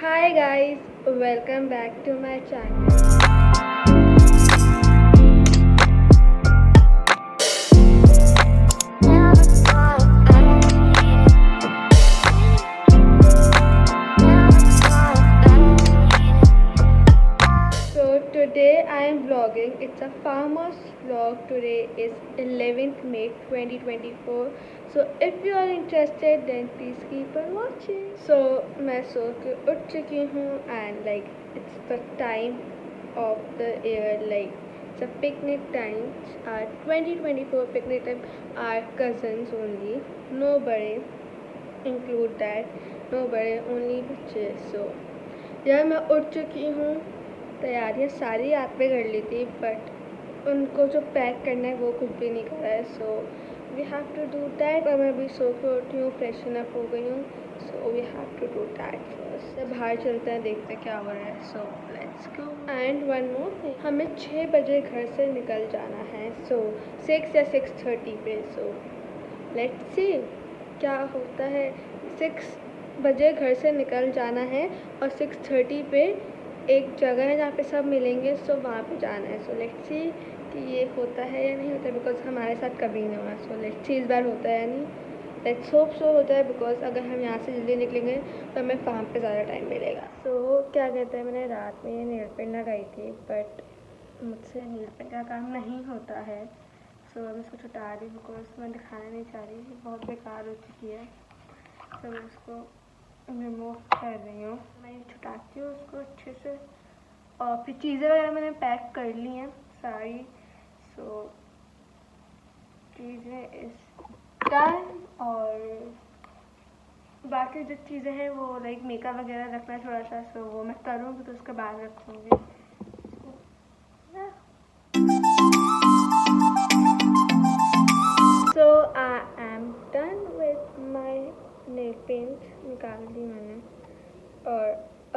Hi guys, welcome back to my channel. So today I am vlogging. It's a farmer's vlog. Today is 11th May 2024. So if you are interested then please keep on watching. So मैं सो के उठ चुकी हूँ and like it's the time of the year, like it's a picnic time. Our 2024 picnic time. Our cousins only, no बड़े, include that, no बड़े, only बच्चे. So यार मैं उठ चुकी हूँ, तैयारियाँ सारी आप पे कर ली थी बट उनको जो पैक करना है वो कुछ भी नहीं करा है. So we have to do that. और मैं अभी सो के उठी हूँ, फ्रेशन अप हो गई हूँ. So we have to do that first. बाहर चलते हैं, देखते हैं क्या हो रहा है. So let's go. And one more thing, हमें 6 बजे घर से निकल जाना है. सो 6 या 6:30 पे. सो लेट्स सी क्या होता है. 6 बजे घर से निकल जाना है और 6:30 पे एक जगह है जहाँ पे सब मिलेंगे. सो वहाँ पे जाना है. सो लेट्स सी कि ये होता है या नहीं होता है, बिकॉज हमारे साथ कभी नहीं हुआ. सो लेट्स सी इस बार होता है या नहीं. लेट्स होप सो होता है, बिकॉज अगर हम यहाँ से जल्दी निकलेंगे तो हमें वहाँ पे ज़्यादा टाइम मिलेगा. सो क्या कहते हैं, मैंने रात में ये नेल पेंट लगाई थी बट मुझसे नेल पेंट का काम नहीं होता है. सो मैं इसको छुटा रही हूँ बिकॉज मैं दिखाना नहीं चाह रही, बहुत बेकार हो चुकी है. तो मैं इसको रिमूव कर रही हूँ. मैं छुटाती हूँ उसको अच्छे से. और फिर चीज़ें वगैरह मैंने पैक कर ली हैं सारी. सो चीज़ें इस डन. और बाकी जो चीज़ें हैं वो लाइक मेकअप वगैरह रखना है थोड़ा सा. सो वो मैं करूँगी तो उसके बाद रखूँगी. So I am done with my nail paint. निकाल दी मैंने और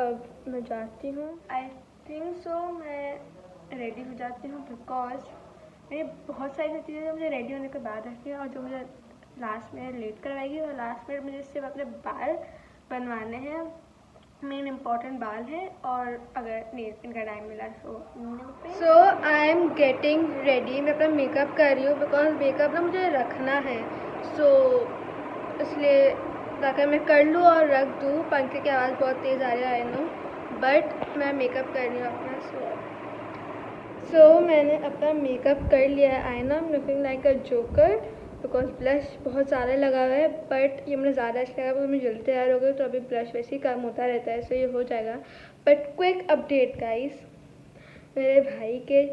अब मैं जाती हूँ. आई थिंक सो मैं रेडी हो जाती हूँ बिकॉज मैंने बहुत सारी चीज़ें जो मुझे रेडी होने के बाद रखी है और जो मुझे लास्ट में लेट करवाएगी. और लास्ट में मुझे सिर्फ अपने बाल बनवाने हैं, मेन इम्पॉर्टेंट बाल है. और अगर नेल पेंट का टाइम मिला सो आई एम गेटिंग रेडी. मैं अपना मेकअप कर रही हूँ बिकॉज मेकअप ना मुझे रखना है. सो इसलिए ताकि मैं कर लूँ और रख दूँ. पंखे की आवाज़ बहुत तेज़ आ रही है आई नो, बट मैं मेकअप कर रही हूँ अपना. सो मैंने अपना मेकअप कर लिया है. I know I am looking like a joker because blush बहुत सारा लगा हुआ है बट ये मुझे ज़्यादा अच्छा लगा. मैं जल्दी तैयार हो गई तो अभी ब्लश वैसे ही कम होता रहता है. सो ये हो जाएगा. बट क्विक अपडेट गाइस, मेरे भाई के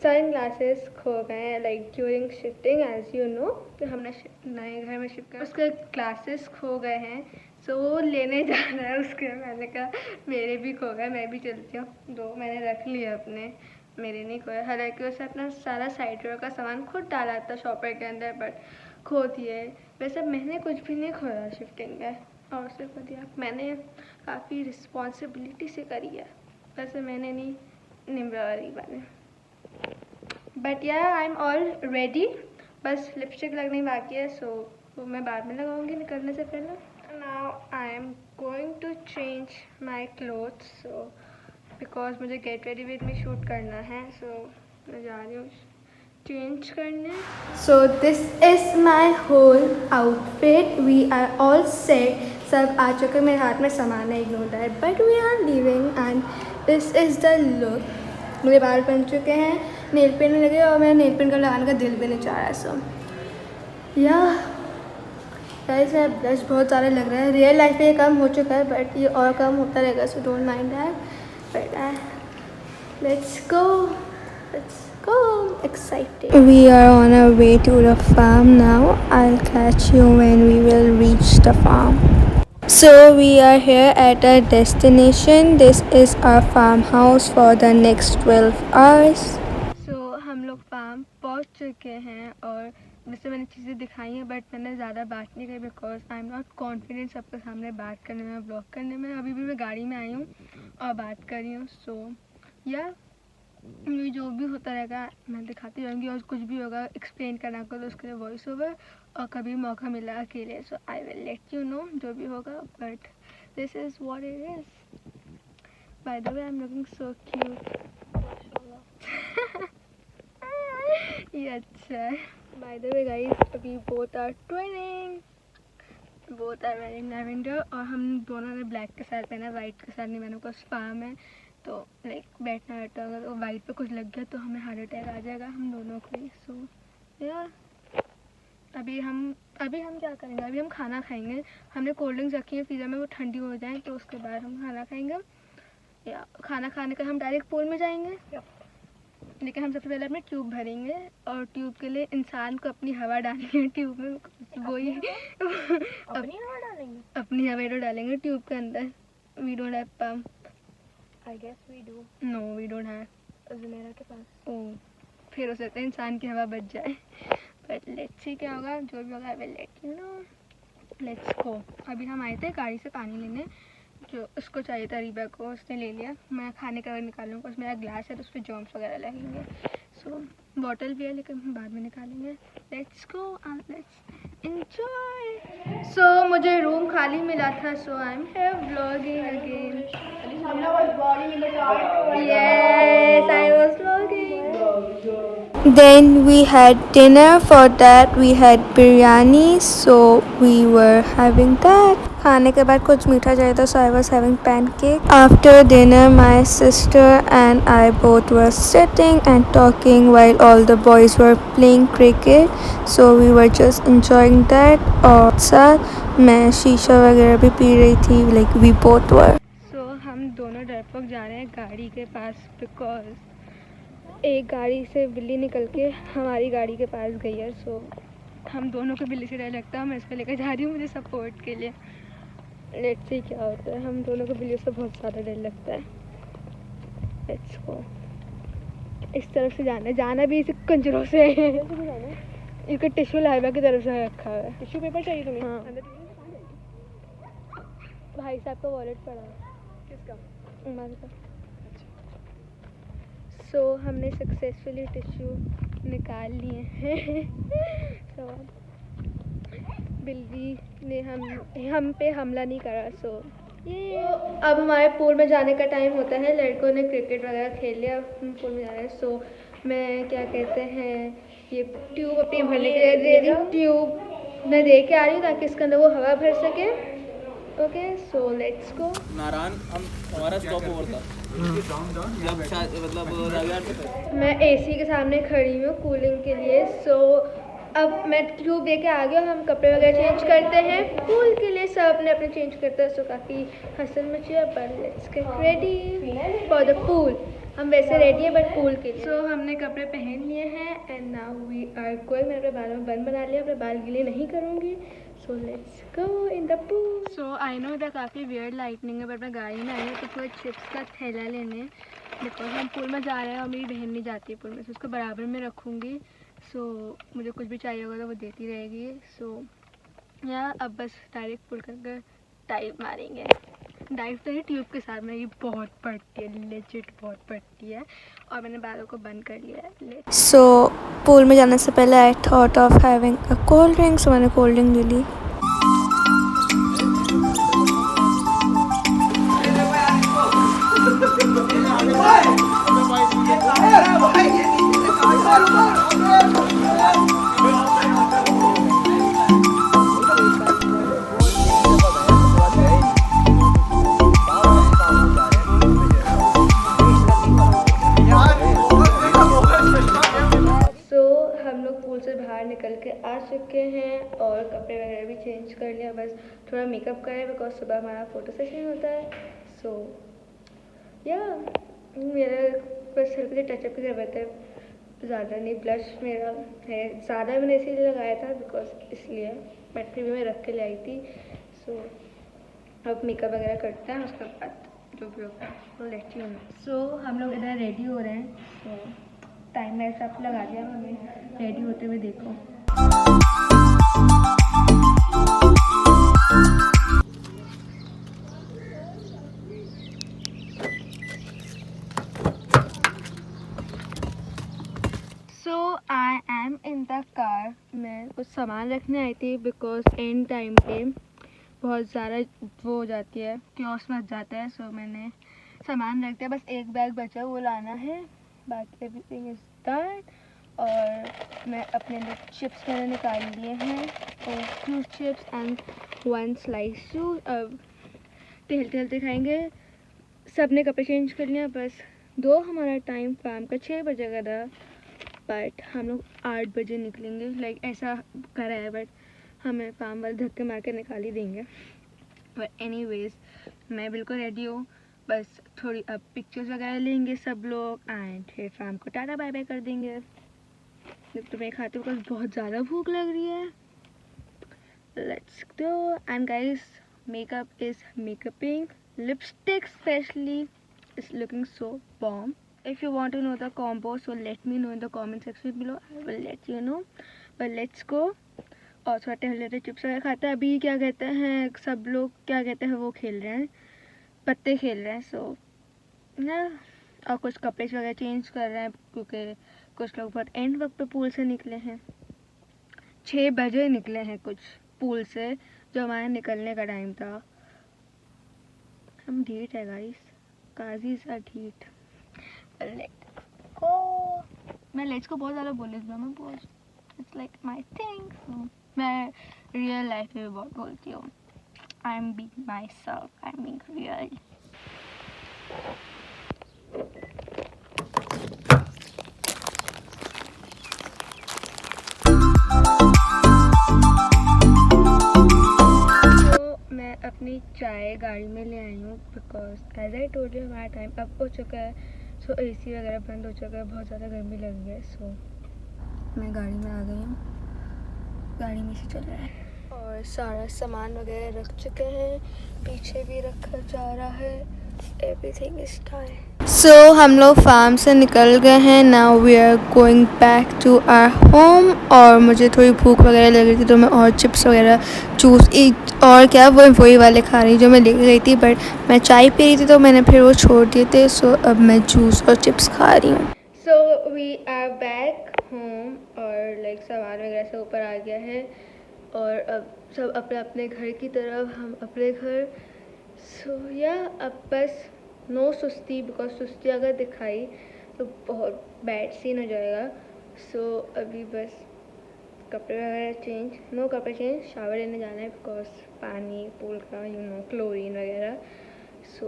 सन ग्लासेस खो गए हैं like during shifting. As you know हमने नए घर में शिफ्ट किया, उसके ग्लासेस खो गए हैं. सो वो लेने जाना है उसके. मैंने कहा मेरे भी खो गए, मैं भी चलती हूँ. दो मैंने रख लिए अपने, मेरे नहीं खोया. हालांकि उसने अपना सारा साइड ड्रॉर का सामान खुद डाला था शॉपर के अंदर बट खो दिए. वैसे मैंने कुछ भी नहीं खोया शिफ्टिंग में और सिर्फ दिया. मैंने काफ़ी रिस्पॉन्सिबिलिटी से करी है. वैसे मैंने नहीं, निम्रवारी बने. बट या आई एम ऑल रेडी. बस लिपस्टिक लगनी बाकी है. सो वो मैं बाद में लगाऊंगी निकलने से पहले. Now I am going to change my clothes. So because मुझे get ready with me shoot करना है. सो मैं जा रही हूँ चेंज करने. So this is my whole outfit. We are all set. सब आ चुके. मेरे हाथ में सामान है, ignore that, but we are living and this is the look. मेरे बाल बन चुके हैं, नेल पेंट लगे और मेरा नेल पेंट का लगाने का दिल भी नहीं चाह रहा है. सो या गाइस मेरा ब्लश बहुत ज़्यादा लग रहा है. रियल लाइफ में ये कम हो चुका है बट ये और कम होता रहेगा. So don't mind that. But let's go. Excited. We are on our way to the farm now. I'll catch you when we will reach the farm. So we are here at our destination. This is our farmhouse for the next 12 hours. So हम लोग farm पहुँच चुके हैं और वैसे मैंने चीज़ें दिखाई हैं बट मैंने ज़्यादा बात नहीं करी because I am not confident सबके सामने बात करने में, ब्लॉग करने में. अभी भी मैं गाड़ी में आई हूँ और बात कर रही हूँ. सो या जो भी होता रहेगा मैं दिखाती रहूँगी. और कुछ भी होगा एक्सप्लेन करना को तो उसके लिए वॉइस ओवर. और कभी मौका मिला अकेले so I will let you know जो भी होगा. But this is what it is. By the way, I'm looking so cute. ये अच्छा है. By the way guys, we both are twinning. Both are wearing lavender और हम दोनों ने ब्लैक के साथ पहना, वाइट के साथ नहीं. मैंने को स्पाम है तो लाइक बैठना होगा तो वाइट पे कुछ लग गया तो हमें हार्ट अटैक आ जाएगा हम दोनों को ही. सो यार अभी हम क्या करेंगे, अभी हम खाना खाएंगे. हमने कोल्ड ड्रिंक्स रखी है फ्रीजर में, वो ठंडी हो जाए तो उसके बाद हम खाना खाएंगे. या खाना खाने का हम डायरेक्ट पूल में जाएंगे. लेकिन हम सबसे पहले अपने ट्यूब भरेंगे और ट्यूब के लिए इंसान को अपनी हवा डालनी है ट्यूब में. वही अपनी हवा तो डालेंगे ट्यूब के अंदर. We don't have pump. I guess we do. No we don't have. Zameera के पास. ओह फिर हो सकता है इंसान की हवा बच जाए. बट लेट्स सी क्या होगा. जो भी होगा आई will let you no. Let's go. अभी हम आए थे गाड़ी से पानी लेने. जो उसको चाहिए था रीबा को, उसने ले लिया. मैं खाने का निकालूँगा. उसमें मेरा ग्लास है तो उस पर जॉम्स वगैरह लगेंगे. सो बॉटल भी है लेकिन हम बाद में निकालेंगे. Let's go and let's enjoy. So मुझे रूम खाली मिला था so I am here vlogging again. Yes, I was vlogging. Then we had dinner. For that we had biryani, so we were having that. खाने के बाद कुछ मीठा चाहिए था, so I was having pancake. After dinner, my sister and I both were sitting and talking while all the boys were playing cricket. So we were just enjoying that. और साथ मैं शीशा वगैरह भी पी रही थी. Like we both were. So हम दोनों डरपोक जा रहे हैं गाड़ी के पास बिकॉज एक गाड़ी से बिल्ली निकल के हमारी गाड़ी के पास गई है. सो हम दोनों को बिल्ली से डर लगता है. मैं इसको लेकर जा रही हूँ मुझे सपोर्ट के लिए. लेट्स सी क्या होता है. हम दोनों को बिल्लियों से बहुत ज़्यादा डर लगता है. लेट्स गो. इस तरफ से जाना भी इस कंजरों से है. इसका टिश्यू लाइबा की तरफ से रखा हुआ है. टिश्यू पेपर चाहिए तुम्हें? हाँ. भाई साहब का वॉलेट पड़ा है. किसका? उमर का. सो हमने सक्सेसफुली टिश्यू निकाल लिए हैं. सो बिल्ली ने हम पे हमला नहीं करा. सो ये अब हमारे पूल में जाने का टाइम होता है. लड़कों ने क्रिकेट वगैरह खेल लिया. अब हम पूल में जा रहे हैं. सो मैं क्या कहते हैं ये ट्यूब अपनी भरने के लिए दे रही. ट्यूब मैं दे के आ रही हूँ ताकि इसके अंदर वो हवा भर सके. ओके सो लेट्स गो. नारायण हम हमारा स्टॉप ओवर था मतलब मैं एसी के सामने खड़ी हूँ कूलिंग के लिए. सो अब मैं ट्यूब दे के आ गया. हम कपड़े वगैरह चेंज करते हैं पूल के लिए. सब अपने अपने चेंज करते हैं. सो काफ़ी हंसन मची है. But let's get ready for the pool. हम वैसे रेडी है बट पूल के लिए. सो हमने कपड़े पहन लिए हैं and now we are going. मैंने अपने बालों में बन बना लिया. अपने बाल गीले नहीं करूँगी. सो let's go in the pool. So I know इधर काफ़ी वियर्ड लाइटनिंग है बट मैं गाड़ी में आई हूँ तो थोड़ा चिप्स का थैला लेने बिकॉज हम पूल में जा रहे हैं और मेरी बहन नहीं जाती है पूल में. सो उसको बराबर में रखूँगी. सो मुझे कुछ भी चाहिए होगा तो वो देती रहेगी. सो या अब बस डायरेक्ट पुल करके डाइव मारेंगे. डाइव तो नहीं ट्यूब के साथ में. ये बहुत पड़ती है लेजिट बहुत पड़ती है और मैंने बालों को बंद कर लिया है. सो पूल में जाने से पहले I thought of having a cold drink. So मैंने कोल्ड ड्रिंक ले ली. निकल के आ चुके हैं और कपड़े वगैरह भी चेंज कर लिया. बस थोड़ा मेकअप करें बिकॉज सुबह हमारा फ़ोटो सेशन होता है. सो या मेरा बस हल्के से टचअप की ज़रूरत है. ज़्यादा नहीं. ब्लश मेरा है ज़्यादा मैंने इसीलिए लगाया था बिकॉज इसलिए बट फिर भी मैं रख के ले आई थी. सो अब मेकअप वगैरह करते हैं उसके बाद जो भी होगा वो लेती हूँ. सो हम लोग इधर रेडी हो रहे हैं. सो टाइम मेरे साथ लगा दिया. हमें रेडी होते हुए देखो. So I am in the car. मैं कुछ सामान रखने आई थी बिकॉज एंड टाइम पे बहुत ज़्यादा वो हो जाती है क्योस मच जाता है. सो मैंने सामान रखते हैं, बस एक बैग बचा वो लाना है, बाकी एवरीथिंग इज़ डन। और मैं अपने लिए चिप्स मैंने निकाल लिए हैं, और 2 चिप्स एंड 1 स्लाइस जूस। अब टहलते टहलते खाएंगे। सब ने कपड़े चेंज कर लिया, बस दो हमारा टाइम फार्म का 6 बजे का था, बट हम लोग 8 बजे निकलेंगे। लाइक ऐसा करा है, बट हमें फार्म वाले धक्के मार के निकाल ही देंगे। बट एनीवेज मैं बिल्कुल रेडी हूँ, बस थोड़ी अब पिक्चर्स वगैरह लेंगे सब लोग एंड फिर फार्म को टाटा बाय बाय कर देंगे। तो मैं खाती हूँ बिकॉज बहुत ज़्यादा भूख लग रही है। Let's go. And guys, makeup is makeuping, lipstick especially is looking so bomb. If you want to know the combo, so let me know in the comment section below. I will let you know. But let's go. और थोड़ा टहल लेते, chips वगैरह खाते हैं। अभी क्या कहते हैं सब लोग, क्या कहते हैं वो खेल रहे हैं, पत्ते खेल रहे हैं। सो ना, और कुछ कपड़े वगैरह चेंज कर रहे हैं क्योंकि कुछ लोग बहुत एंड वक्त पे पूल से निकले हैं। 6 बजे निकले हैं कुछ पूल से, जो हमारे निकलने का टाइम था। हम ढीठ है गाइस, काजीज आर ढीठ। Let's go. मैं लेट्स को बहुत ज़्यादा बोल रही हूँ, बहुत इट्स लाइक माई थिंग। मैं रियल लाइफ में भी बहुत बोलती हूँ। I am being myself, I am being real. मैं अपनी चाय गाड़ी में ले आई हूँ because as I told you हमारा टाइम अप हो चुका है। सो एसी वगैरह बंद हो चुका है, बहुत ज़्यादा गर्मी लग रही है। सो मैं गाड़ी में आ गई हूँ, गाड़ी में से चल रहा है और सारा सामान वगैरह रख चुके हैं, पीछे भी रखा जा रहा है। Everything is time. सो हम लोग फार्म से निकल गए हैं। Now we are going back to our home. और मुझे थोड़ी भूख वगैरह लग रही थी तो मैं और चिप्स वगैरह जूस और क्या वही वाले खा रही जो मैं लेके गई थी, बट मैं चाय पी रही थी तो मैंने फिर वो छोड़ दिए थे। सो अब मैं जूस और चिप्स खा रही हूँ। So we are back home और लाइक सामान वगैरह से ऊपर आ गया है और अब सब अपने अपने घर की तरफ, हम अपने घर। सो या अब बस नो सुस्ती, बिकॉज सुस्ती अगर दिखाई तो बहुत बैड सीन हो जाएगा। सो अभी बस कपड़े वगैरह चेंज, नो कपड़े चेंज, शावर लेने जाना है बिकॉज पानी पूल का क्लोरीन वगैरह। सो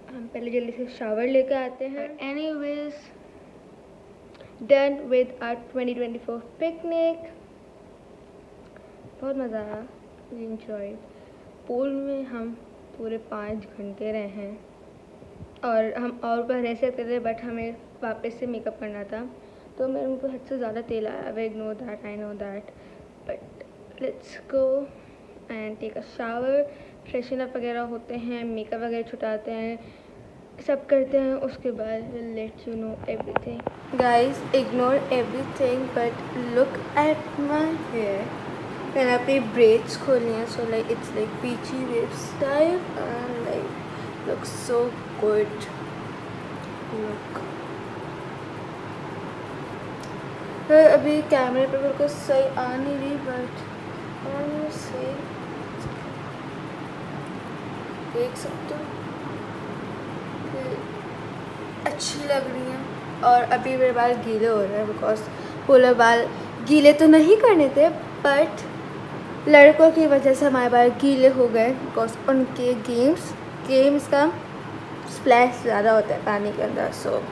हम पहले जल्दी से शावर लेकर आते हैं। Anyways, done with our 2024 picnic. बहुत मज़ा आया, वी एंजॉयड। पूल में हम पूरे 5 घंटे रहे हैं और हम और ऊपर रह सकते थे, बट हमें वापस से मेकअप करना था तो मेरे मुँह पे हद से ज़्यादा तेल आया। We know that, I know that, but let's go and take a shower, freshen up वगैरह होते हैं, मेकअप वगैरह छुटाते हैं, सब करते हैं। उसके बाद will let you know everything. Guys, ignore everything but look at my hair. मैंने अपनी ब्रेड्स खोली हैं, so like it's like peachy waves type and like look so good. Look, अभी कैमरे पे बिल्कुल सही आ नहीं रही, बट सही देख सकते हो अच्छी लग रही हैं। और अभी मेरे बाल गीले हो रहे हैं बिकॉज पूरे बाल गीले तो नहीं करने थे, बट लड़कों की वजह से हमारे बाल गीले हो गए बिकॉज उनके गेम्स का स्प्लैश ज़्यादा होता है पानी के अंदर। सो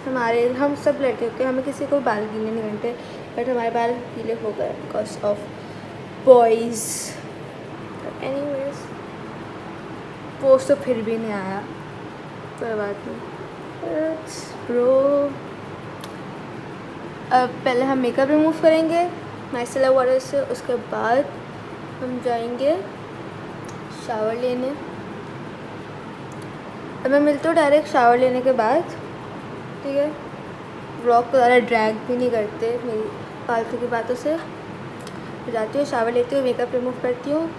हम सब लड़के होते हैं, हमें किसी को बाल गीले नहीं करते, बट हमारे बाल गीले हो गए because of boys. Anyways, post तो फिर भी नहीं आया, कोई बात नहीं। ब्रो, अब पहले हम मेकअप रिमूव करेंगे माइसेलर वाटर से, उसके बाद हम जाएंगे शावर लेने। अब मैं मिलती हूँ डायरेक्ट शावर लेने के बाद, ठीक है। व्लॉग को ज़्यादा ड्रैग भी नहीं करते मेरी फालतू की बातों से। जाती हूँ, शावर लेती हूँ, मेकअप रिमूव करती हूँ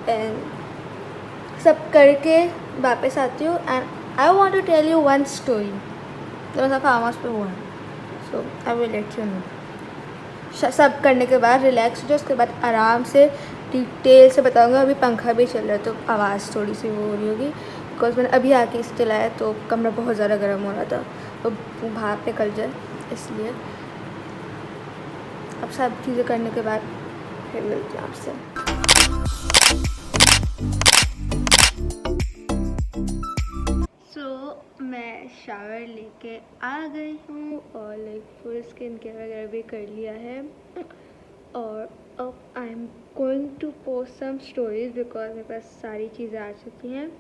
एंड सब करके वापस आती हूँ। And I want to tell you one story जो मैं फार्म हाउस पे हुआ है। So I will let you know. सब करने के बाद रिलैक्स हो जाओ, उसके बाद आराम से डिटेल से बताऊँगा। अभी पंखा भी चल रहा है तो आवाज़ थोड़ी सी वो हो रही होगी, बिकॉज मैंने अभी आके इस चलाया तो कमरा बहुत ज़्यादा गर्म हो रहा था, तो भाप निकल जाए इसलिए। अब सब चीज़ें करने के बाद फिर मिलती हूँ आपसे। मैं शावर लेके आ गई हूँ और लाइक फुल स्किन केयर वगैरह भी कर लिया है, और अब I am going to post some stories because मेरे पास सारी चीज़ें आ चुकी हैं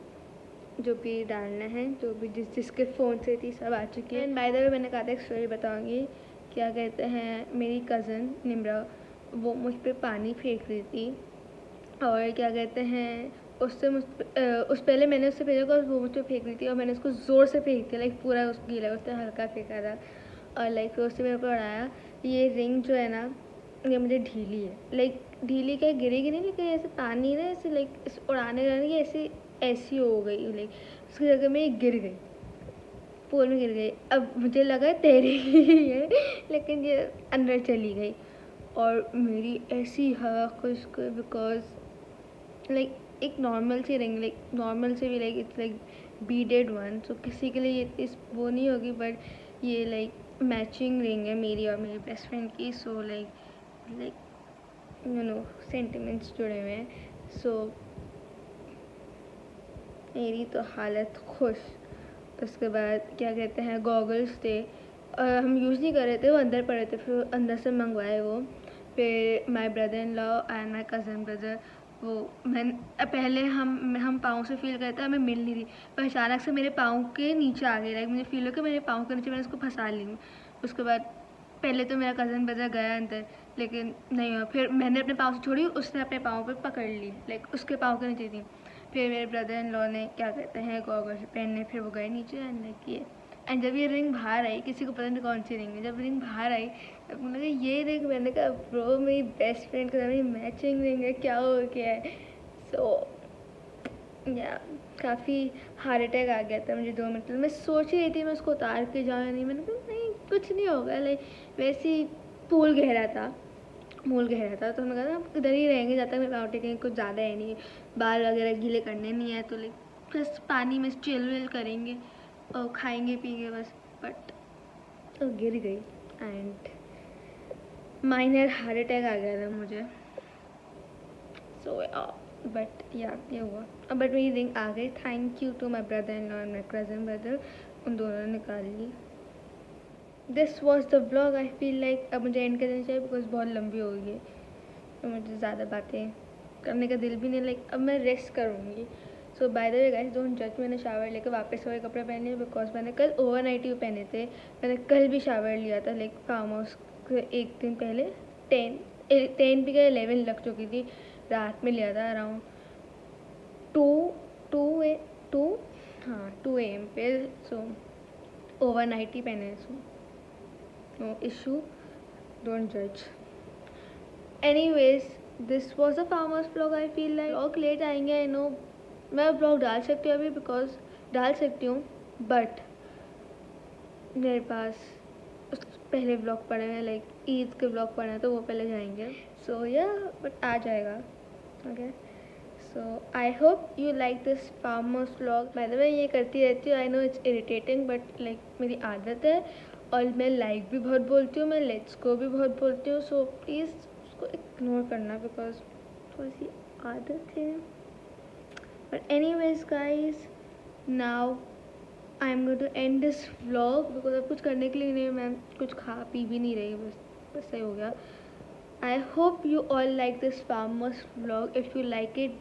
जो भी डालना है, जो भी जिसके फ़ोन से थी सब आ चुकी है। एंड बाय द वे मैंने कहा था एक स्टोरी बताऊँगी, क्या कहते हैं, मेरी कज़न निम्रा वो मुझ पर पानी फेंक रही थी, और क्या कहते हैं उससे उस पहले मैंने उससे पहले को वो मुझ पर फेंक रही थी और मैंने उसको ज़ोर से फेंक दिया, लाइक पूरा उस गीला, उसने हल्का फेंका था, और लाइक फिर उससे मेरे को उड़ाया। ये रिंग जो है ना ये मुझे ढीली है, लाइक ढीली क्या गिरेगी नहीं, लेकिन ऐसे पानी ना ऐसे लाइक उड़ाने जाने की ऐसी हो गई, लाइक उसकी जगह में ये गिर गई, पूल में गिर गई। अब मुझे लगा तैरी ही है, लेकिन ये अंदर चली गई और मेरी ऐसी हवा खुश्क, बिकॉज लाइक एक नॉर्मल सी रिंग, लाइक नॉर्मल से भी like it's like beaded one, so किसी के लिए इस वो नहीं होगी, बट ये लाइक मैचिंग रिंग है मेरी और मेरी बेस्ट फ्रेंड की, so like you know sentiments जुड़े हुए हैं। सो मेरी तो हालत खुश। उसके बाद क्या कहते हैं गॉगल्स थे, हम यूज़ नहीं कर रहे थे, वो अंदर पड़े थे, फिर अंदर से मंगवाए वो। फिर माई brother in law and my cousin brother, वो मैं पहले हम पाँव से फील करते हमें मिल नहीं रही, पर अचानक से मेरे पाँव के नीचे आ गई, लाइक मुझे फील हो कि मेरे पाँव के नीचे मैंने उसको फंसा ली हूँ। उसके बाद पहले तो मेरा कज़न ब्रदर गया अंदर, लेकिन नहीं हुआ, फिर मैंने अपने पाँव से छोड़ी, उसने अपने पाँव पे पकड़ ली, लाइक उसके पाँव के नीचे थी। फिर मेरे ब्रदर इन लॉ ने क्या कहते हैं गॉगल्स पहनने, फिर वो गए नीचे एंड लाइक ये, एंड जब ये रिंग बाहर आई, किसी को पता नहीं कौन सी रिंग है, जब रिंग बाहर आई तब मुझे लगा ये रिंग, मैंने कहा ब्रो मेरी बेस्ट फ्रेंड के साथ मेरी मैचिंग रिंग है, क्या हो गया है। सो या काफ़ी हार्ट अटैक आ गया था मुझे 2 मिनट, मैं सोच ही रही थी मैं उसको उतार के जाऊँ या नहीं, मैंने कहा नहीं कुछ नहीं होगा, लाइक वैसे ही पूल गहरा था तो हमने कहा ना इधर ही रहेंगे जब तक मैं पाँव टेकेंगे, कुछ ज़्यादा है नहीं, बाल वगैरह गीले करने नहीं है, तो लाइक बस पानी में चिल विल करेंगे और खाएंगे पिएंगे बस। बट तो गिर गई एंड माइनर हार्ट अटैक आ गया था मुझे। सो बट या ये हुआ, बट मेरी रिंग आ गई, thank you to my brother in law and my cousin brother, उन दोनों ने निकाल ली। This was the vlog, I feel like अब मुझे एंड कर देना चाहिए बिकॉज बहुत लंबी हो गई है, तो मुझे ज़्यादा बातें करने का दिल भी नहीं, लाइक अब मैं रेस्ट करूँगी। So by the way guys don't जज, मैंने शावर लेकर वापस वही कपड़े पहने हैं बिकॉज मैंने कल ओवरनाइट ही पहने थे, मैंने कल भी शावर लिया था, लाइक फार्म हाउस एक दिन पहले 10 भी क्या 11 लग चुकी थी, रात में लिया था अराउंड 2 AM पे। सो ओवरनाइट ही पहने, सो नो इशू, डोंट जज। Anyways this was a farm house blog, I feel like blog late आएंगे, आई नो मैं ब्लॉग डाल सकती हूँ अभी बिकॉज डाल सकती हूँ, बट मेरे पास पहले ब्लॉग पड़े हैं, लाइक ईद के ब्लॉग पड़े हैं तो वो पहले जाएंगे, सो या बट आ जाएगा। Okay so I hope you like this farm house blog, by the way ये करती रहती हूँ, I know it's irritating but like मेरी आदत है, और मैं लाइक भी बहुत बोलती हूँ, मैं लेट्स गो भी बहुत बोलती हूँ, सो प्लीज़ उसको इग्नोर करना बिकॉज थोड़ी सी आदत है। But anyways guys now I am going to end this vlog because अब कुछ करने के लिए नहीं, मैं कुछ खा पी भी नहीं रही, बस सही हो गया। I hope you all like this farmers vlog. If you like it,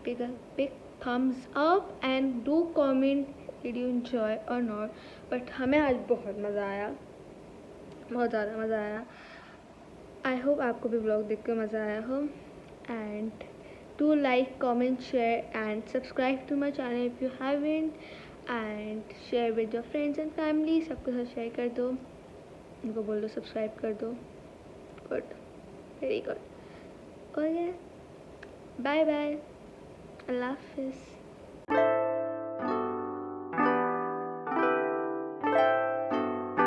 big thumbs up and do comment did you enjoy or not. But हमें आज बहुत मज़ा आया, बहुत ज़्यादा मज़ा आया। I hope आपको भी vlog देख कर मज़ा आया हो, and do like, comment, share and subscribe to my channel if you haven't, and share with your friends and family. सबके साथ share कर दो, उनको बोल दो subscribe कर दो। Good. Very good. Okay. Bye bye. Allah Hafiz.